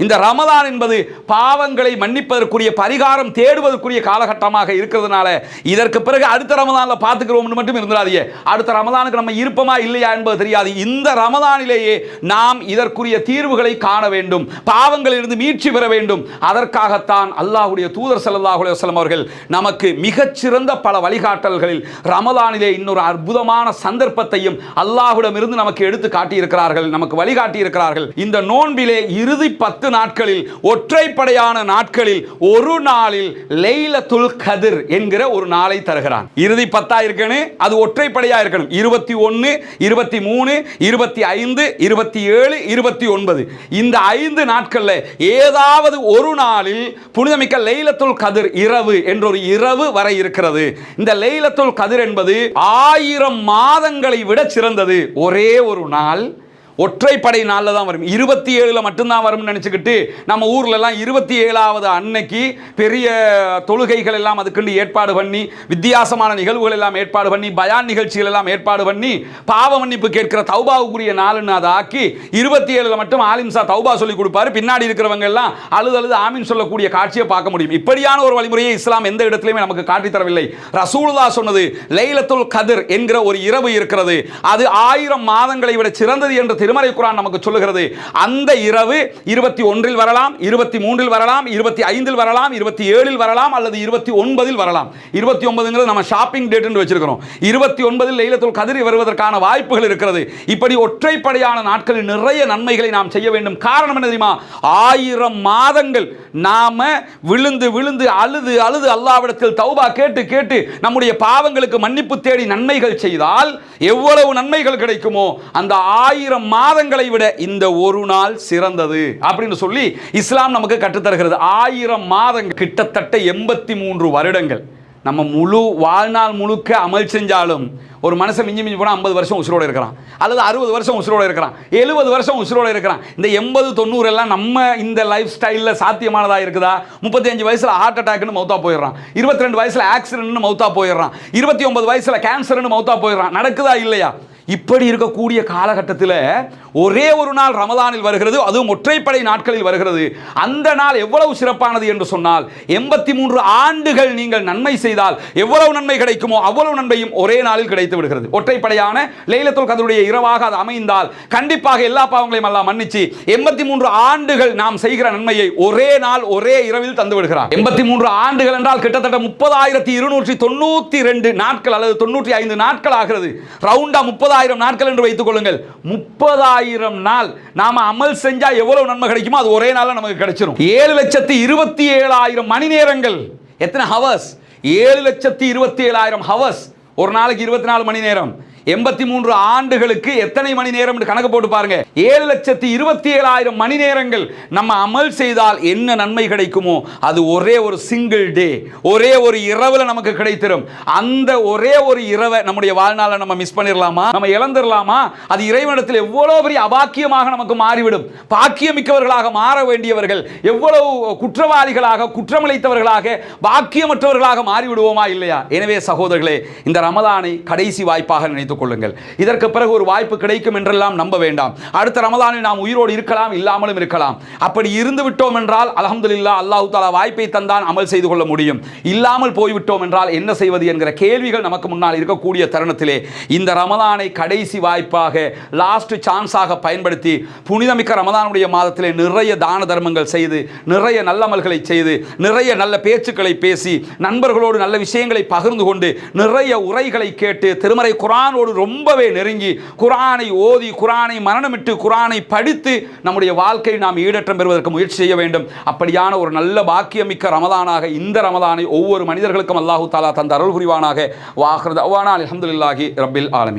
இந்த ரமலான் என்பது பாவங்களை மன்னிப்பதற்குரிய பரிகாரம் தேடுவதற்குரிய காலகட்டமாக இருக்கிறதுனால இதற்கு பிறகு அடுத்த ரமலானில் பார்த்துக்கிறோம் மட்டும் இருந்துடாதீங்க. அடுத்த ரமலானுக்கு நம்ம இருப்போமா இல்லையா என்பது தெரியாது. இந்த ரமலானிலேயே நாம் இதற்குரிய தீர்வுகளை காண வேண்டும், பாவங்களிலிருந்து மீட்சி பெற வேண்டும். அதற்காகத்தான் அல்லாஹ்வுடைய தூதர் ஸல்லல்லாஹு அலைஹி வஸல்லம் அவர்கள் நமக்கு மிகச்சிறந்த பல வழிகாட்டல்களில் ரமலானிலே இன்னொரு அற்புதமான சந்தர்ப்பத்தையும் அல்லாஹ்விடமிருந்து நமக்கு எடுத்து காட்டியிருக்கிறார்கள், நமக்கு வழிகாட்டி இருக்கிறார்கள். இந்த நோன்பிலே இறுதி 10 நாட்களில் ஒற்றைப்படையான நாட்களில் ஒரு நாளில் லைலத்துல் கத்ர் என்கிற ஒரு நாளை தருகிறான். இறுதி 10 இருக்கணும், அது ஒற்றைப்படையா இருக்கணும். 21, 23, 25, 27, 29 இந்த 5 நாட்கள்ல ஏதாவது ஒரு நாளில் புனிதமிக்க லைலத்துல் கத்ர் இரவு என்றொரு இரவு வரை இருக்கிறது. இந்த லைலத்துல் கத்ர் என்பது 1000 மாதங்களை விட சிறந்தது. ஒரே ஒரு நாள் ஒற்றைப்படை நாளில் தான் வரும். 27 மட்டும்தான் வரும்னு நினச்சிக்கிட்டு நம்ம ஊரில் எல்லாம் 27வது அன்னைக்கு பெரிய தொழுகைகள் எல்லாம் அதுக்குண்டு ஏற்பாடு பண்ணி, வித்தியாசமான நிகழ்வுகள் எல்லாம் ஏற்பாடு பண்ணி, பயான் நிகழ்ச்சிகள் எல்லாம் ஏற்பாடு பண்ணி, பாவ மன்னிப்பு கேட்கிற தௌபாவுக்குரிய நாள்னு அதை ஆக்கி 27 மட்டும் ஆலிம்சா தௌபா சொல்லி கொடுப்பாரு. பின்னாடி இருக்கிறவங்க எல்லாம் அழுது ஆமீன் சொல்லக்கூடிய காட்சியை பார்க்க முடியும். இப்படியான ஒரு வழிமுறையை இஸ்லாம் எந்த இடத்திலுமே நமக்கு காட்டி தரவில்லை. ரசூலுல்லாஹ் சொன்னது லைலத்துல் கத்ர் என்கிற ஒரு இரவு இருக்கிறது, அது 1000 மாதங்களை விட சிறந்தது என்று திருமறை குர்ஆன் நமக்கு சொல்லுகிறது. அந்த இரவு 21 வரலாம், 23 வரலாம், 25 வரலாம், 27 வரலாம், அல்லது 29 வரலாம். 29ங்கிறது நம்ம ஷாப்பிங் டேட் என்று வச்சிருக்கிறோம். 29 லைலத்துல் கத்ர் வருவதற்கான வாய்ப்புகள் இருக்கிறது. இப்படி ஒற்றைப்படையான நாட்களில் நிறைய நன்மைகளை நாம் செய்ய வேண்டும். காரணம் என்ன தெரியுமா? 1000 மாதங்கள் நாம விழுந்து விழுந்து அழுது அழுது அல்லாஹ்விடத்தில் தௌபா கேட்டு கேட்டு நம்முடைய பாவங்களுக்கு மன்னிப்பு தேடி நன்மைகள் செய்தால் எவ்வளவு நன்மைகள் கிடைக்குமோ அந்த 1000 மாதங்களை விட இந்த ஒரு நாள் சிறந்தது அப்படின்னு சொல்லி இஸ்லாம் நமக்கு கற்றுத்தருகிறது. 1000 மாதங்கள் கிட்டத்தட்ட 83 வருடங்கள். நம்ம முழு வாழ்நாள் முழுக்க அமல் செஞ்சாலும் ஒரு மனுஷன் மிஞ்சி மிஞ்சி போனால் 50 வருஷம் உசுரோடு இருக்கிறான், அல்லது 60 வருஷம் உசுரோடு இருக்கிறான், 70 வருஷம் உசுரோடு இருக்கிறான். இந்த 80, 90 எல்லாம் நம்ம இந்த லைஃப் ஸ்டைலில் சாத்தியமானதாக இருக்குதா? 35 வயசில் ஹார்ட் அட்டாக்னு மௌத்தா போயிடுறான், 22 வயசில் ஆக்சிடென்ட்னு மௌத்தா போயிடுறான், 29 வயசில் கேன்சர்னு மௌத்தா போயிடுறான். நடக்குதா இல்லையா? இப்படி இருக்கக்கூடிய காலகட்டத்தில் ஒரே ஒரு நாள் ரமலானில் வருகிறது, அதுவும் ஒற்றைப்படை நாட்களில் வருகிறது. அந்த நாள் எவ்வளவு சிறப்பானது என்று சொன்னால் 83 ஆண்டுகள் நீங்கள் நன்மை செய்தால் எவ்வளவு நன்மை கிடைக்குமோ அவ்வளவு நன்மையும் ஒரே நாளில் கிடைத்து விடுகிறது. ஒற்றைப்படையான லைலத்துல் கத்ருடைய இரவாக அது அமைந்தால் கண்டிப்பாக எல்லா பாவங்களையும் அல்லாஹ் மன்னிச்சு 83 ஆண்டுகள் நாம் செய்கிற நன்மையை ஒரே நாள் ஒரே இரவில் தந்து விடுகிறார். 83 ஆண்டுகள் என்றால் கிட்டத்தட்ட 30,292 நாட்கள் அல்லது 95 நாட்கள் ஆகிறது. ரவுண்டா 30,000 நாட்கள் என்று வைத்துக் கொள்ளுங்கள். 30,000 நாள் நாம அமல் செஞ்சா எவ்வளவு நன்மை கிடைக்குமோ அது ஒரே நாள்ல நமக்கு கிடைச்சிரும். 7,27,000 மணி நேரங்கள். எத்தனை ஹவர்ஸ்? 7,27,000 ஹவர்ஸ். ஒரு நாளைக்கு 24 மணி நேரம். 83 ஆண்டுகளுக்கு எத்தனை மணி நேரம் என்று கணக்கு போட்டு பாருங்க. 7,27,000 மணி நேரங்கள் நம்ம அமல் செய்தால் என்ன நன்மை கிடைக்குமோ அது ஒரே ஒரு சிங்கிள் டே, ஒரே ஒரு இரவுல நமக்கு கிடைத்திரும். அந்த ஒரே ஒரு இரவை நம்முடைய வாழ்நாள நம்ம மிஸ் பண்ணிடலாமா? நம்ம இழந்துடலாமா? அது இறைவனிடத்தில் எவ்வளவு பெரிய அபாக்கியமாக நமக்கு மாறிவிடும். பாக்கியமிக்கவர்களாக மாற வேண்டியவர்கள் எவ்வளவு குற்றவாளிகளாக, குற்றமிழைத்தவர்களாக, பாக்கியமற்றவர்களாக மாறிவிடுவோமா இல்லையா? எனவே சகோதரர்களே, இந்த ரமலானை கடைசி வாய்ப்பாக நினைத்துக் கொள்ளுங்கள். இதற்கு பிறகு ஒரு வாய்ப்பு கிடைக்கும் என்றெல்லாம் நம்ப வேண்டாம். அடுத்த ரமலானில் நாம் உயிரோடு இருக்கலாம், இல்லாமலும் இருக்கலாம். அப்படி இருந்து விட்டோம் என்றால் அல்ஹம்துலில்லாஹ், அல்லாஹ் தஆலா வாய்ப்பை தந்தான் அமல் செய்து கொள்ள முடியும். இல்லாமல் போய்விட்டோம் என்றால் என்ன செய்வது என்கிற கேள்விகள் நமக்கு முன்னால் இருக்கக்கூடிய தருணத்திலே இந்த ரமலானை கடைசி வாய்ப்பாக, லாஸ்ட் சான்ஸாக பயன்படுத்தி புனிதமிக்க ரமலானுடைய மாதத்திலே நிறைய தான தர்மங்கள் செய்து, நிறைய நல்லமல்களை செய்து, நிறைய நல்ல பேச்சுக்களை பேசி, நண்பர்களோடு நல்ல விஷயங்களை பகிர்ந்து கொண்டு, நிறைய உரைகளை கேட்டு, திருமறை குர்ஆனோடு ரொம்பவே நெருங்கி, குர்ஆனை ஓதி, குர்ஆனை மனனமிட்டு, குர்ஆனை படித்து நம்முடைய வாழ்க்கை நாம் ஈடேற்றம் பெறுவதற்கு முயற்சி செய்ய வேண்டும். அப்படியான ஒரு நல்ல பாக்கியமிக்க ரமலானாக இந்த ரமலானை ஒவ்வொரு மனிதர்களுக்கும் அல்லாஹ் தஆலா தந்த அருள் புரிவானாக. வாஹிர் தஅவானா அல்ஹம்துலில்லாஹி ரப்பில் ஆலமீன்.